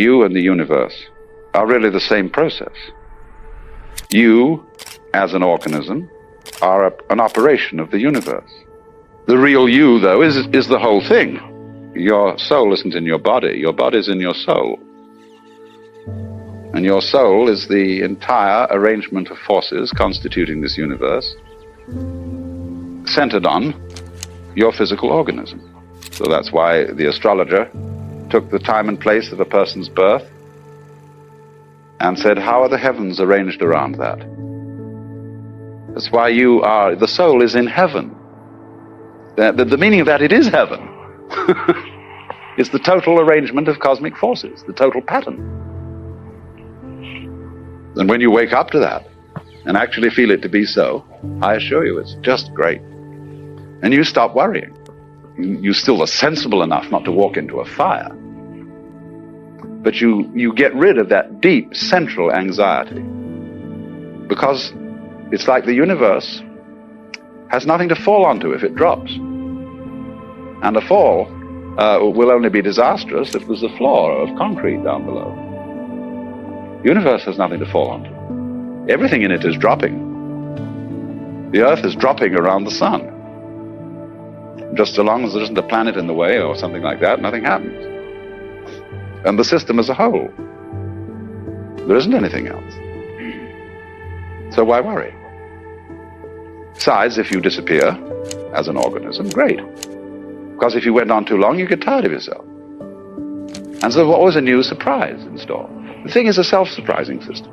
you and the universe are really the same process. You, as an organism, are an operation of the universe. The real you, though, is the whole thing. Your soul isn't in your body. Your body's in your soul. And your soul is the entire arrangement of forces constituting this universe, centered on your physical organism. So that's why the astrologer took the time and place of a person's birth and said, how are the heavens arranged around that? That's why the soul is in heaven. The meaning of that, it is heaven. It's the total arrangement of cosmic forces, the total pattern. And when you wake up to that and actually feel it to be so, I assure you it's just great. And you stop worrying. You still are sensible enough not to walk into a fire. But you get rid of that deep central anxiety. Because it's like the universe has nothing to fall onto if it drops. And a fall will only be disastrous if there's a floor of concrete down below. The universe has nothing to fall onto. Everything in it is dropping. The earth is dropping around the sun. Just so long as there isn't a planet in the way or something like that, nothing happens. And the system as a whole, there isn't anything else. So why worry? Besides, if you disappear as an organism, great. Because if you went on too long, you get tired of yourself. And so there's always a new surprise in store. The thing is a self-surprising system.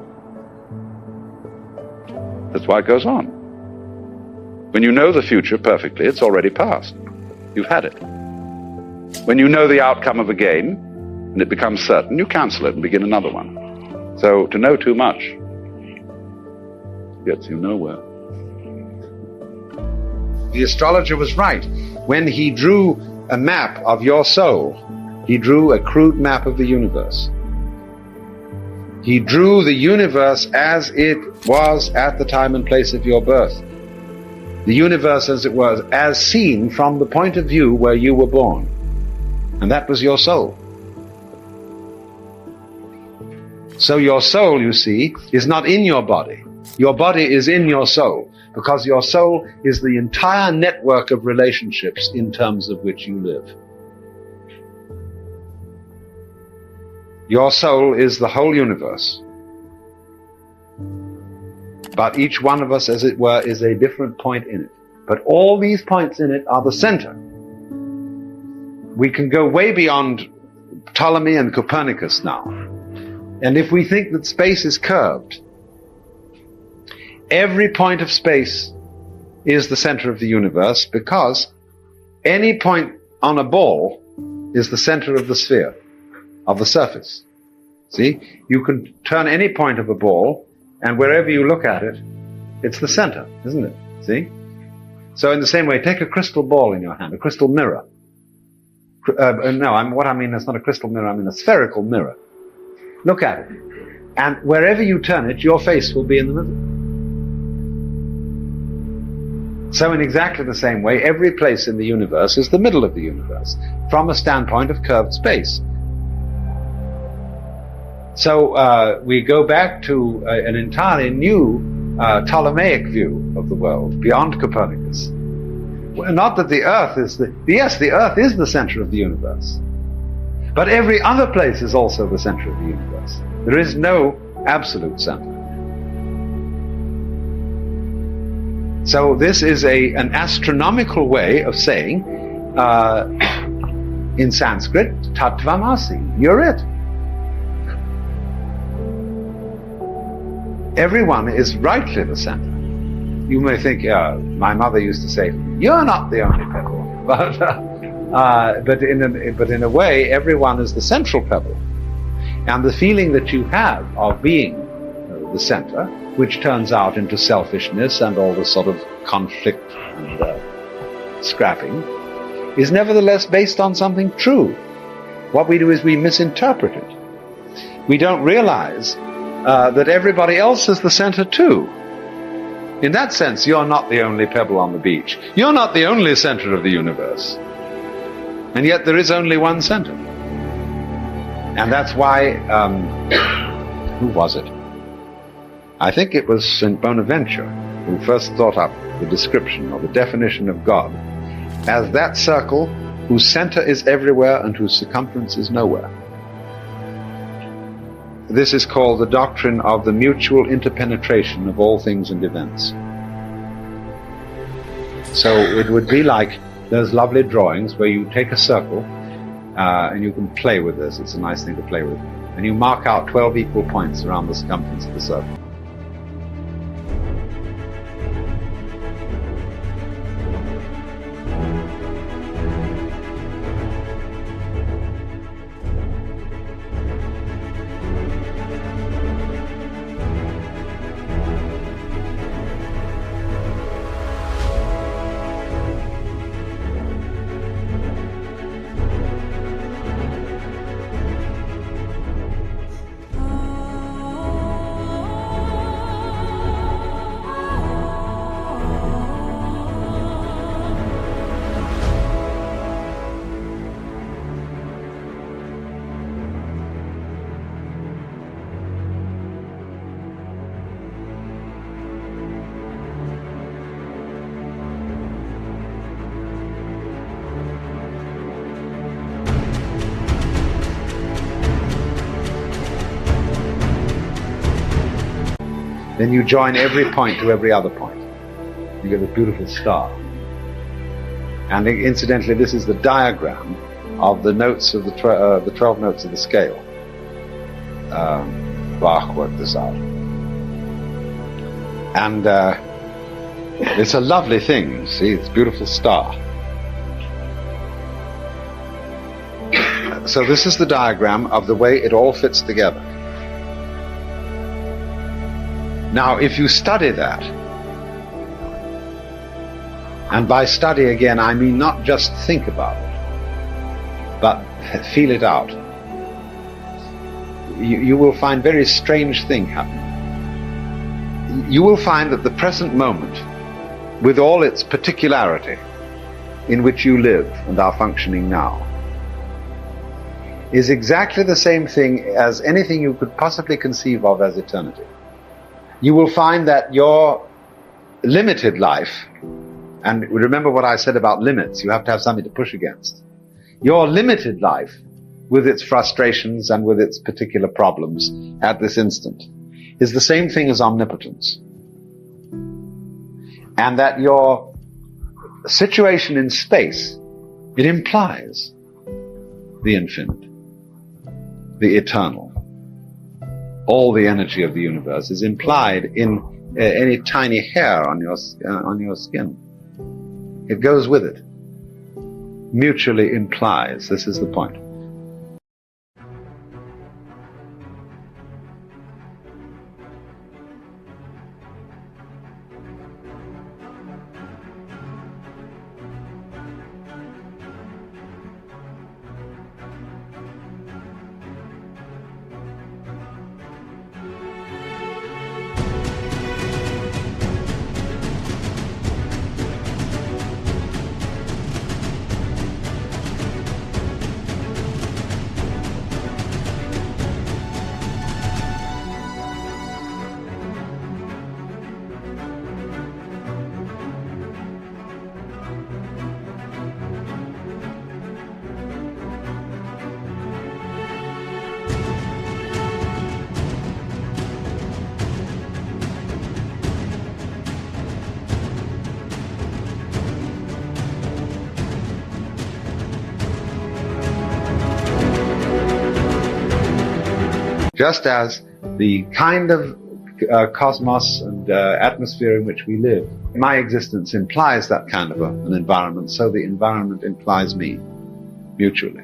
That's why it goes on. When you know the future perfectly, it's already past. You've had it. When you know the outcome of a game, and it becomes certain, you cancel it and begin another one. So to know too much gets you nowhere. The astrologer was right. When he drew a map of your soul, he drew a crude map of the universe. He drew the universe as it was at the time and place of your birth. The universe, as it was, as seen from the point of view where you were born. And that was your soul. So your soul, you see, is not in your body. Your body is in your soul, because your soul is the entire network of relationships in terms of which you live. Your soul is the whole universe. But each one of us, as it were, is a different point in it. But all these points in it are the center. We can go way beyond Ptolemy and Copernicus now. And if we think that space is curved, every point of space is the center of the universe, because any point on a ball is the center of the sphere, of the surface. See? You can turn any point of a ball, and wherever you look at it, it's the center, isn't it? See? So in the same way, take a crystal ball in your hand, a crystal mirror. What I mean is not a crystal mirror, I mean a spherical mirror. Look at it. And wherever you turn it, your face will be in the middle. So in exactly the same way, every place in the universe is the middle of the universe, from a standpoint of curved space. So we go back to an entirely new Ptolemaic view of the world, beyond Copernicus. Not that the earth is the earth is the center of the universe. But every other place is also the center of the universe. There is no absolute center. So this is an astronomical way of saying, in Sanskrit, Tattvamasi, you're it. Everyone is rightly the center. You may think, my mother used to say, you're not the only pebble. But in a way, everyone is the central pebble. And the feeling that you have of being the center, which turns out into selfishness and all this sort of conflict and scrapping, is nevertheless based on something true. What we do is we misinterpret it. We don't realize that everybody else is the center too. In that sense, you're not the only pebble on the beach. You're not the only center of the universe. And yet there is only one center. And that's why, who was it? I think it was St. Bonaventure who first thought up the description or the definition of God as that circle whose center is everywhere and whose circumference is nowhere. This is called the doctrine of the mutual interpenetration of all things and events. So it would be like those lovely drawings where you take a circle and you can play with this. It's a nice thing to play with. And you mark out 12 equal points around the circumference of the circle. Then you join every point to every other point. You get a beautiful star. And incidentally, this is the diagram of the notes of the 12 notes of the scale. Bach worked this out. And it's a lovely thing. See, it's a beautiful star. So this is the diagram of the way it all fits together. Now, if you study that, and by study again, I mean not just think about it, but feel it out, you will find very strange thing happening. You will find that the present moment, with all its particularity in which you live and are functioning now, is exactly the same thing as anything you could possibly conceive of as eternity. You will find that your limited life, and remember what I said about limits, you have to have something to push against. Your limited life, with its frustrations and with its particular problems at this instant, is the same thing as omnipotence. And that your situation in space, it implies the infinite, the eternal. All the energy of the universe is implied in any tiny hair on your skin. It goes with it. Mutually implies. This is the point. Just as the kind of cosmos and atmosphere in which we live, my existence implies that kind of an environment, so the environment implies me, mutually.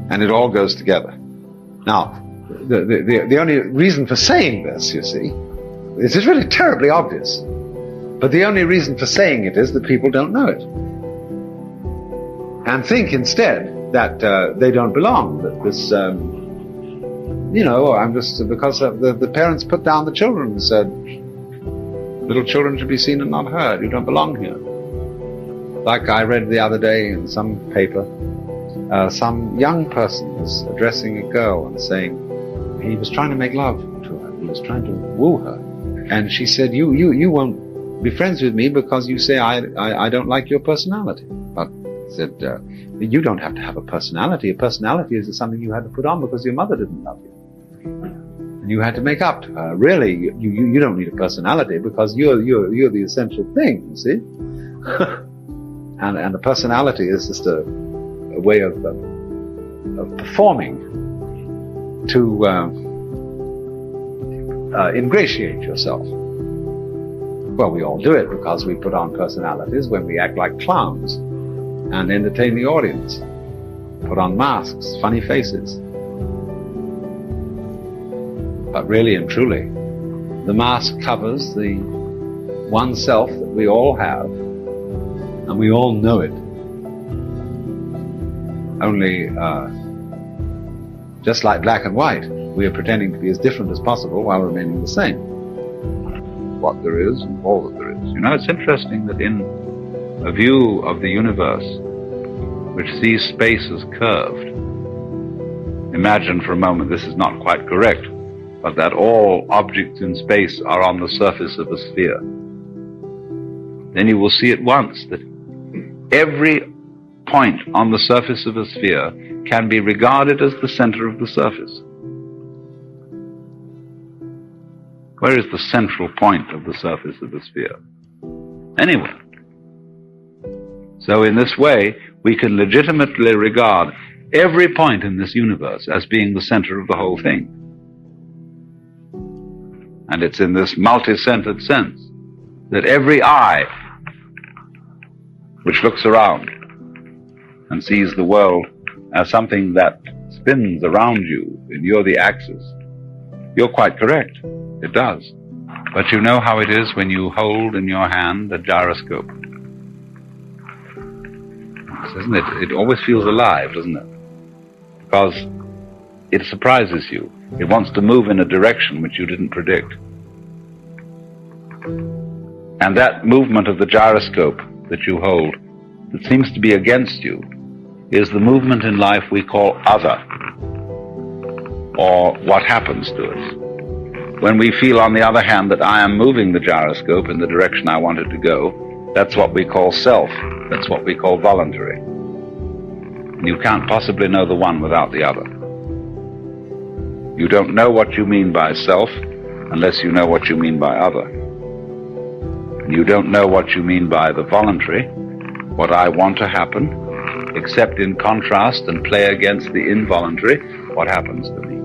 And it all goes together. Now, the only reason for saying this, you see, this is really terribly obvious. But the only reason for saying it is that people don't know it. And think instead that they don't belong, that this... I'm just, because the parents put down the children and said, little children should be seen and not heard. You don't belong here. Like I read the other day in some paper, some young person was addressing a girl and saying he was trying to make love to her. He was trying to woo her. And she said, you won't be friends with me because you say I don't like your personality. But he said, you don't have to have a personality. A personality is something you had to put on because your mother didn't love you. And you had to make up to her. Really, you don't need a personality because you're the essential thing, you see? and a personality is just a way of performing to ingratiate yourself. Well, we all do it because we put on personalities when we act like clowns and entertain the audience. Put on masks, funny faces. But really and truly, the mask covers the one self that we all have, and we all know it. Only, just like black and white, we are pretending to be as different as possible while remaining the same. What there is and all that there is. You know, it's interesting that in a view of the universe which sees space as curved, imagine for a moment, this is not quite correct, but that all objects in space are on the surface of a sphere. Then you will see at once that every point on the surface of a sphere can be regarded as the center of the surface. Where is the central point of the surface of the sphere? Anywhere. So in this way, we can legitimately regard every point in this universe as being the center of the whole thing. And it's in this multi-centered sense that every eye which looks around and sees the world as something that spins around you, and you're the axis. You're quite correct. It does. But you know how it is when you hold in your hand a gyroscope. Doesn't it? It always feels alive, doesn't it? Because it surprises you. It wants to move in a direction which you didn't predict. And that movement of the gyroscope that you hold, that seems to be against you, is the movement in life we call other, or what happens to us. When we feel, on the other hand, that I am moving the gyroscope in the direction I want it to go, that's what we call self. That's what we call voluntary. And you can't possibly know the one without the other. You don't know what you mean by self unless you know what you mean by other. And you don't know what you mean by the voluntary, what I want to happen, except in contrast and play against the involuntary, what happens to me.